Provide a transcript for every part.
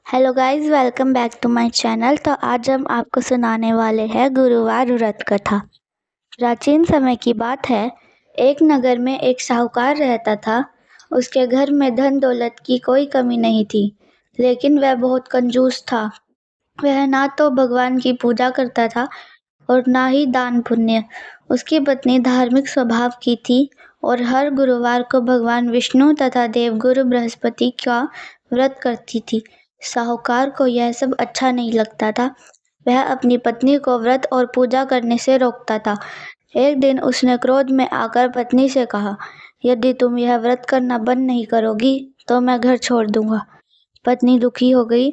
Hello guys, welcome back to my channel. तो आज हम आपको सुनाने वाले हैं गुरुवार व्रत कथा। प्राचीन समय की बात है। एक नगर में एक साहूकार रहता था। उसके घर में धन दौलत की कोई कमी नहीं थी, लेकिन वह बहुत कंजूस था। वह ना तो भगवान की पूजा करता था और ना ही दान पुण्य। उसकी पत्नी धार्मिक स्वभाव की थी और हर गुरुवार को भगवान विष्णु तथा देवगुरु बृहस्पति का व्रत करती थी। साहूकार को यह सब अच्छा नहीं लगता था। वह अपनी पत्नी को व्रत और पूजा करने से रोकता था। एक दिन उसने क्रोध में आकर पत्नी से कहा, यदि तुम यह व्रत करना बंद नहीं करोगी तो मैं घर छोड़ दूंगा। पत्नी दुखी हो गई,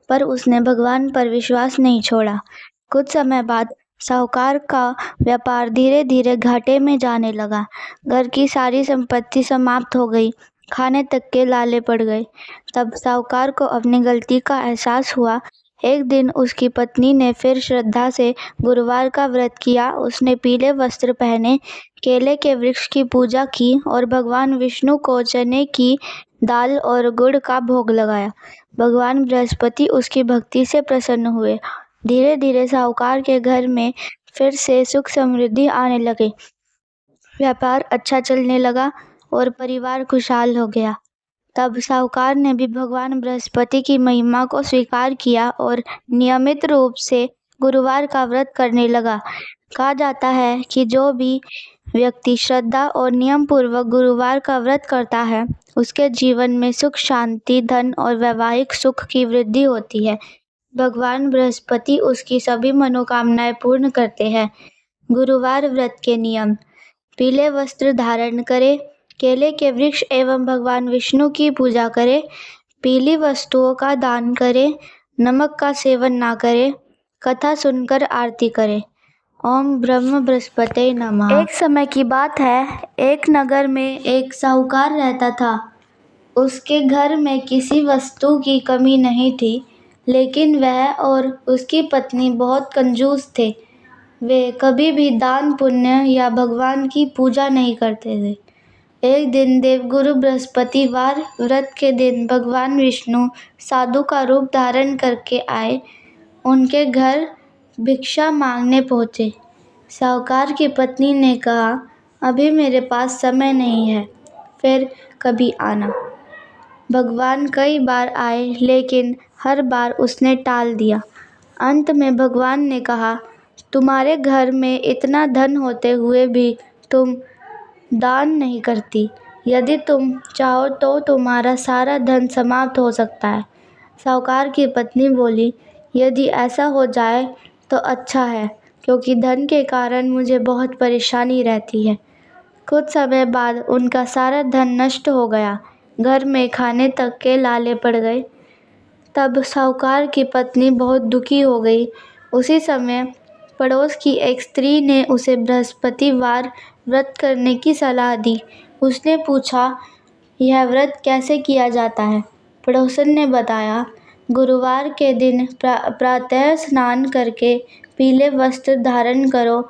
पर उसने भगवान पर विश्वास नहीं छोड़ा। कुछ समय बाद साहूकार का व्यापार धीरे धीरे घाटे में जाने लगा। घर की सारी संपत्ति समाप्त हो गई, खाने तक के लाले पड़ गए। तब साहूकार को अपनी गलती का एहसास हुआ। एक दिन उसकी पत्नी ने फिर श्रद्धा से गुरुवार का व्रत किया। उसने पीले वस्त्र पहने, केले के वृक्ष की पूजा की और भगवान विष्णु को चने की दाल और गुड़ का भोग लगाया। भगवान बृहस्पति उसकी भक्ति से प्रसन्न हुए। धीरे धीरे साहूकार के घर में फिर से सुख समृद्धि आने लगे। व्यापार अच्छा चलने लगा और परिवार खुशहाल हो गया। तब साहूकार ने भी भगवान बृहस्पति की महिमा को स्वीकार किया और नियमित रूप से गुरुवार का व्रत करने लगा। कहा जाता है कि जो भी व्यक्ति श्रद्धा और नियम पूर्वक गुरुवार का व्रत करता है, उसके जीवन में सुख, शांति, धन और वैवाहिक सुख की वृद्धि होती है। भगवान बृहस्पति उसकी सभी मनोकामनाएं पूर्ण करते हैं। गुरुवार व्रत के नियम: पीले वस्त्र धारण करें, केले के वृक्ष एवं भगवान विष्णु की पूजा करें, पीली वस्तुओं का दान करें, नमक का सेवन ना करें, कथा सुनकर आरती करें। ओम ब्रह्म बृहस्पते नमः। एक समय की बात है। एक नगर में एक साहूकार रहता था। उसके घर में किसी वस्तु की कमी नहीं थी, लेकिन वह और उसकी पत्नी बहुत कंजूस थे। वे कभी भी दान पुण्य या भगवान की पूजा नहीं करते थे। एक दिन देवगुरु बृहस्पतिवार व्रत के दिन भगवान विष्णु साधु का रूप धारण करके आए। उनके घर भिक्षा मांगने पहुँचे। साहूकार की पत्नी ने कहा, अभी मेरे पास समय नहीं है, फिर कभी आना। भगवान कई बार आए, लेकिन हर बार उसने टाल दिया। अंत में भगवान ने कहा, तुम्हारे घर में इतना धन होते हुए भी तुम दान नहीं करती। यदि तुम चाहो तो तुम्हारा सारा धन समाप्त हो सकता है। साहूकार की पत्नी बोली, यदि ऐसा हो जाए तो अच्छा है, क्योंकि धन के कारण मुझे बहुत परेशानी रहती है। कुछ समय बाद उनका सारा धन नष्ट हो गया। घर में खाने तक के लाले पड़ गए। तब साहूकार की पत्नी बहुत दुखी हो गई। उसी समय पड़ोस की एक स्त्री ने उसे बृहस्पतिवार व्रत करने की सलाह दी। उसने पूछा, यह व्रत कैसे किया जाता है? पड़ोसन ने बताया, गुरुवार के दिन प्रातः स्नान करके पीले वस्त्र धारण करो,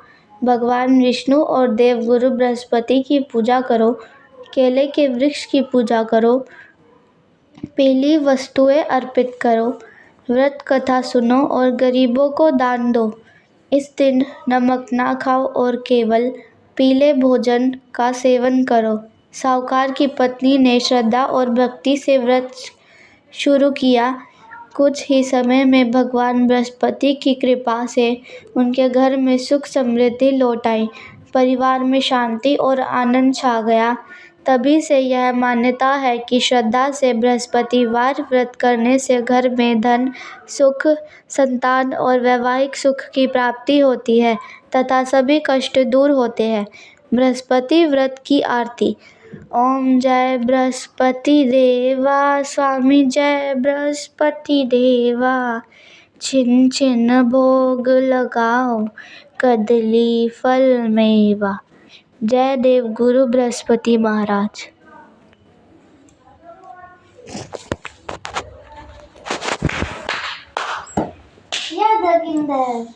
भगवान विष्णु और देवगुरु बृहस्पति की पूजा करो, केले के वृक्ष की पूजा करो, पीली वस्तुएं अर्पित करो, व्रत कथा सुनो और गरीबों को दान दो। इस दिन नमक ना खाओ और केवल पीले भोजन का सेवन करो। साहूकार की पत्नी ने श्रद्धा और भक्ति से व्रत शुरू किया। कुछ ही समय में भगवान बृहस्पति की कृपा से उनके घर में सुख समृद्धि लौट आई। परिवार में शांति और आनंद छा गया। तभी से यह मान्यता है कि श्रद्धा से बृहस्पतिवार व्रत करने से घर में धन, सुख, संतान और वैवाहिक सुख की प्राप्ति होती है तथा सभी कष्ट दूर होते हैं। बृहस्पति व्रत की आरती। ओम जय बृहस्पति देवा, स्वामी जय बृहस्पति देवा, छिन छिन भोग लगाओ, कदली फल मेवा। जय देव गुरु बृहस्पति महाराज। Yeah, the